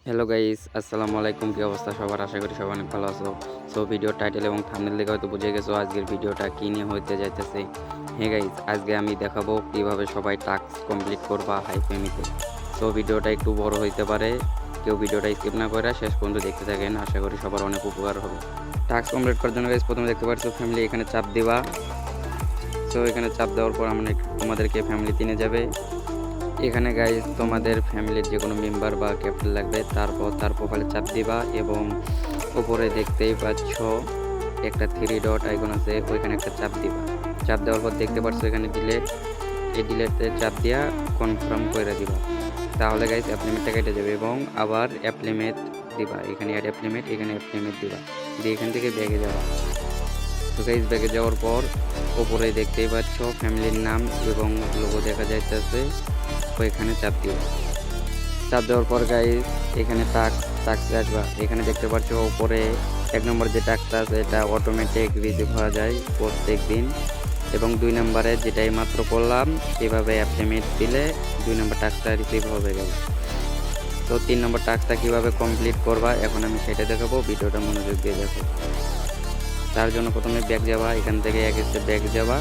Hello guys, আসসালামু আলাইকুম। কি অবস্থা সবার? আশা করি সবাই অনেক ভালো আছো। সো ভিডিও টাইটেল এবং থাম্বনেল দেখে হয়তো বুঝে গেছো আজকের ভিডিওটা কি নিয়ে হইতে যাইতেছে। হ্যাঁ গাইস, আজকে আমি দেখাবো কিভাবে সবাই টাস্ক কমপ্লিট করবা হাইফেমিতে। সো ভিডিওটা একটু বড় হইতে পারে, কেউ ভিডিওটা স্কিপ না করে শেষ পর্যন্ত দেখতে থাকেন। আশা করি সবার অনেক উপকার হবে। টাস্ক কমপ্লিট করার জন্য গাইস প্রথমে দেখতে পাচ্ছ ফ্যামিলি, এখানে চাপ দিবা। সো এখানে চাপ দেওয়ার পর আমরা তোমাদেরকে ফ্যামিলিতে নিয়ে যাবে। এখানে গাইস তোমাদের ফ্যামিলির যে কোনো মেম্বার বা ক্যাপ্টেন লাগবে, তারপর তার প্রোফাইলে চাপ দিবা এবং উপরে দেখতেই পাচ্ছ একটা থ্রি ডট আইকন আছে, ওইখানে একটা চাপ দিবা। চাপ দেওয়ার পর দেখতে পাচ্ছ এখানে ডিলেট, এই ডিলেটে চাপ দিয়া কনফার্ম করে দিবা। তাহলে গাইস অ্যাপ্লিমেটটা কেটে যাবে এবং আবার অ্যাপ্লিমেট দিবা। এখানে অ্যাড অ্যাপ্লিমেট, এখানে অ্যাপ্লিমেট দিবা দিয়ে এখান থেকে ব্যাগে যাবা। তো গাইস ব্যাগে যাওয়ার পর উপরে দেখতেই পাচ্ছ ফ্যামিলির নাম এবং লোগো দেখা যাইতেছে, এখানে চাপ দিও। চাপ দেওয়ার পর গাইস এখানে টাস্ক আসবা। এখানে দেখতে পাচ্ছ উপরে 1 নম্বর যে টাস্কটা আছে এটা অটোমেটিক রিসিভ হয়ে যায় প্রত্যেক দিন, এবং 2 নম্বরে যেটাই মাত্র করলাম এভাবে অ্যাপ্লিমেট দিলে 2 নম্বর টাস্কটা রিসিভ হবে গাইস। তো 3 নম্বর টাস্কটা কিভাবে কমপ্লিট করবা এখন আমি সেটা দেখাবো, ভিডিওটা মনোযোগ দিয়ে দেখো। তার জন্য প্রথমে ব্যাক যাবা, এখান থেকে এক স্টেপ ব্যাক যাবা।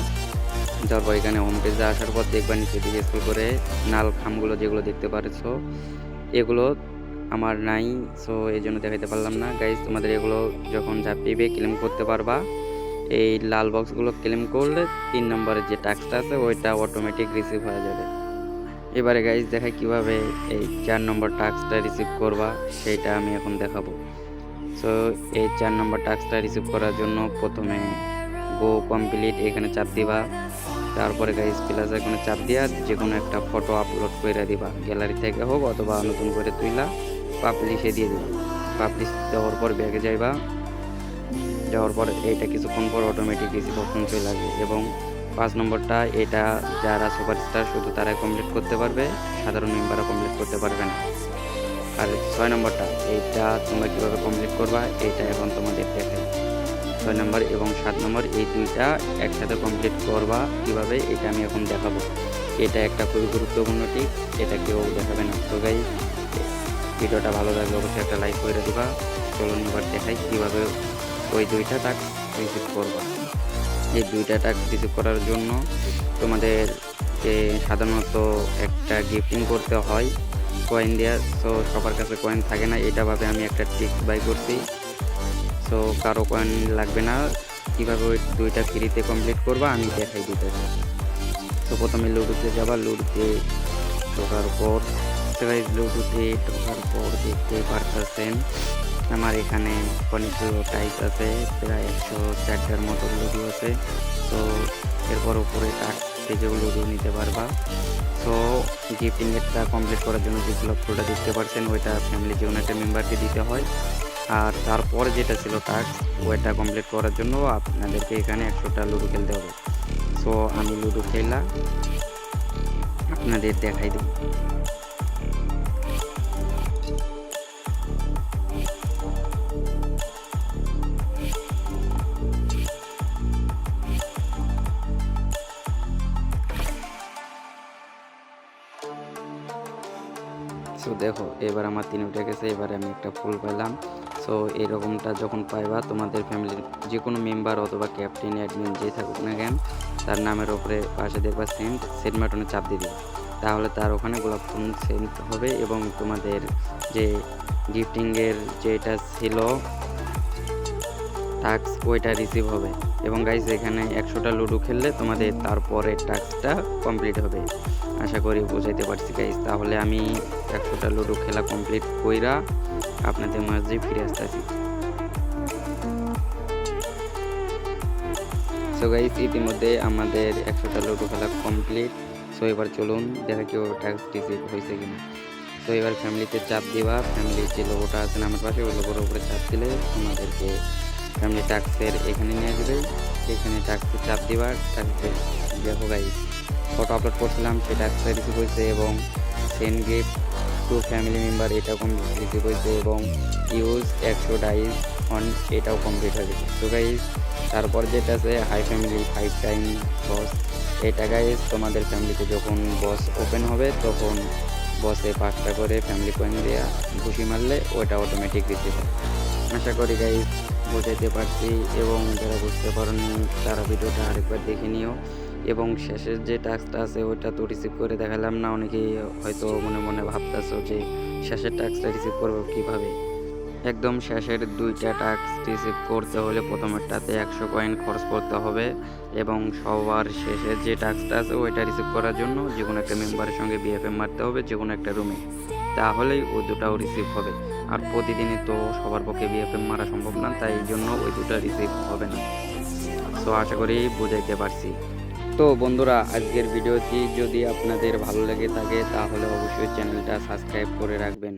যাওয়ার পর এখানে হোম পেজে আসার পর দেখবা নিচে দিকে স্ক্রল করে নাল খামগুলো যেগুলো দেখতে পারছো এগুলো আমার নাই, সো এই জন্য দেখাইতে পারলাম না গাইজ। তোমাদের এগুলো যখন ঝাঁপিয়ে ক্লেম করতে পারবা, এই লাল বক্সগুলো ক্লেম করলে 3 নম্বরের যে টাস্কটা আছে ওইটা অটোমেটিক রিসিভ হয়ে যাবে। এবারে গাইজ দেখাই কিভাবে এই 4 নম্বর টাস্কটা রিসিভ করবা, সেইটা আমি এখন দেখাবো। সো এই 4 নম্বর টাস্কটা রিসিভ করার জন্য প্রথমে গো কমপ্লিট এখানে চাপ দিবা। তারপরে গাইস প্লাস এখানে চাপ দিয়া যে কোনো একটা ফটো আপলোড করে দিবা, গ্যালারি থেকে হোক অথবা নতুন করে তুইলা পাবলিশে দিয়ে দিবা। পাবলিশ দেওয়ার পর ব্যাগে যাইবা, যাওয়ার পর এইটা কিছুক্ষণ পর অটোমেটিক রিসিভ অপশন চলে আসবে। এবং 5 নম্বরটা এটা যারা সুপারস্টার শুধু তারাই কমপ্লিট করতে পারবে, সাধারণ মেম্বাররা কমপ্লিট করতে পারবে না। আর 6 নম্বরটা এইটা তোমরা কীভাবে কমপ্লিট করবা এইটা এখন তোমাদের দেখাই। 6 নম্বর এবং 7 নম্বর এই দুইটা একসাথে কমপ্লিট করবা কিভাবে এটা আমি এখন দেখাবো। এটা একটা খুবই গুরুত্বপূর্ণ টিপ, এটা কেউ দেখাবে না। তো গাইস ভিডিওটা ভালো লাগলে অবশ্যই একটা লাইক করে দিবা। চলুন এবার দেখাই কিভাবে ওই দুইটা টাস্ক রিসিভ করবা। এই দুইটা টাস্ক রিসিভ করার জন্য তোমাদের সাধারণত একটা গিফটিং করতে হয় কয়েন দেওয়া। সো সবার কাছে কয়েন থাকে না, এটা ভাবে আমি একটা ট্রিক্স বাই করছি। সো কারো কয়েন লাগবে না, কীভাবে ওই দুইটা ফ্রিতে কমপ্লিট করবা আমি দেখাই দিতেছি। তো প্রথমে লুডোতে যাবা, লুডোতে ঢোকার পর লুডোতে ঢোকার পর দেখতে পারতেছেন আমার এখানে অনেকগুলো টাইপ আছে, প্রায় 104টার মতো লুডো আছে। তো এরপর উপরে টাস্ক যেগুলো লুডো নিতে পারবা। সো গিফটিংয়েরটা কমপ্লিট করার জন্য যে লক্ষ্যটা দেখতে পাচ্ছেন ওইটা ফ্যামিলি যে কোনো একটা মেম্বারকে দিতে হয়। আর তারপরে যেটা ছিল টাস্ক ওইটা কমপ্লিট করার জন্য আপনাদেরকে এখানে 100টা লুডো খেলতে হবে। সো আমি লুডো খেলা আপনাদের দেখাই দিই। সো দেখো এবার আমার 3 উঠে গেছে, এবারে আমি একটা ফুল পেলাম। সো এরকমটা যখন পাইবা তোমাদের ফ্যামিলির যে কোনো মেম্বার অথবা ক্যাপ্টেন অ্যাডমিন যে থাকুক না কেন তার নামের ওপরে পাশে দেখবা সেন্ড বাটনে চাপ দিয়ে দিবে, তাহলে তার ওখানে গোলাপ ফুল সেন্ড হবে এবং তোমাদের যে গিফটিংয়ের যেটা ছিল টাস্ক ওইটা রিসিভ হবে। এবং গাইস এখানে 100টা লুডো খেললে তোমাদের তারপরে টাস্কটা কমপ্লিট হবে। আশা করি বুঝাইতে পারছি গাইস। তাহলে আমি 100টা লুডো খেলা কমপ্লিট কইরা আপনাদের মাঝে ফিরে আসতেছি। সো গাইস ইতিমধ্যে আমাদের 100টা লুডো খেলা কমপ্লিট। সো এবার চলুন দেখা কীভাবে টাস্ক রিসিভ হয়েছে কিনা। সো এবার ফ্যামিলিতে চাপ দিবা, ফ্যামিলির যে লোগোটা আছে নামের পাশে ওই লোগোর উপরে চাপ দিলে তোমাদেরকে ফ্যামিলি টাস্কের এখানে নিয়ে যাবে। এখানে টাস্কে চাপ দিবা, টাস্কে দেখো গাইস ফটো আপলোড করছিলাম সেটা টাস্কটা রিসিভ হয়েছে এবং send gift to family member এটাও কমপ্লিট রিসিভ হয়েছে এবং ইউজ 100 ডাইস অন এটাও কমপ্লিট হয়ে গেছে। তো গাইস তারপর যেটা আছে হাই ফ্যামিলি 5 টাইম বস, এটা গাইস তোমাদের ফ্যামিলিতে যখন বস ওপেন হবে তখন বসে 5টা করে ফ্যামিলি কয়েন দিয়ে ঘুষি মারলে ওটা অটোমেটিক রিসিভ হয়। আশা করি গাইস বোঝাইতে পারছি, এবং যারা বুঝতে পারেননি তারা ভিডিওটা আরেকবার দেখে নিও। এবং শেষের যে টাস্কটা আছে ওইটা তো রিসিভ করে দেখালাম না, অনেকেই হয়তো মনে মনে ভাবতেছো যে শেষের টাস্কটা রিসিভ করবো কিভাবে। একদম শেষের 2টা টাস্ক রিসিভ করতে হলে প্রথমেরটাতে 100 কয়েন খরচ করতে হবে, এবং সবার শেষে যে টাস্কটা আছে ওইটা রিসিভ করার জন্য যে কোনো একটা মেম্বারের সঙ্গে বিএফএম মারতে হবে যে কোনো একটা রুমে, তাহলেই ওই দুটাও রিসিভ হবে। আর প্রতিদিনই তো সবার পক্ষে বিএফএম মারা সম্ভব না, তাই এই জন্য ওই দুটা রিসিভ হবে না। সো আশা করি বুঝাইতে পারছি। তো বন্ধুরা, আজকের ভিডিওটি যদি আপনাদের ভালো লেগে থাকে তাহলে অবশ্যই চ্যানেলটা সাবস্ক্রাইব করে রাখবেন।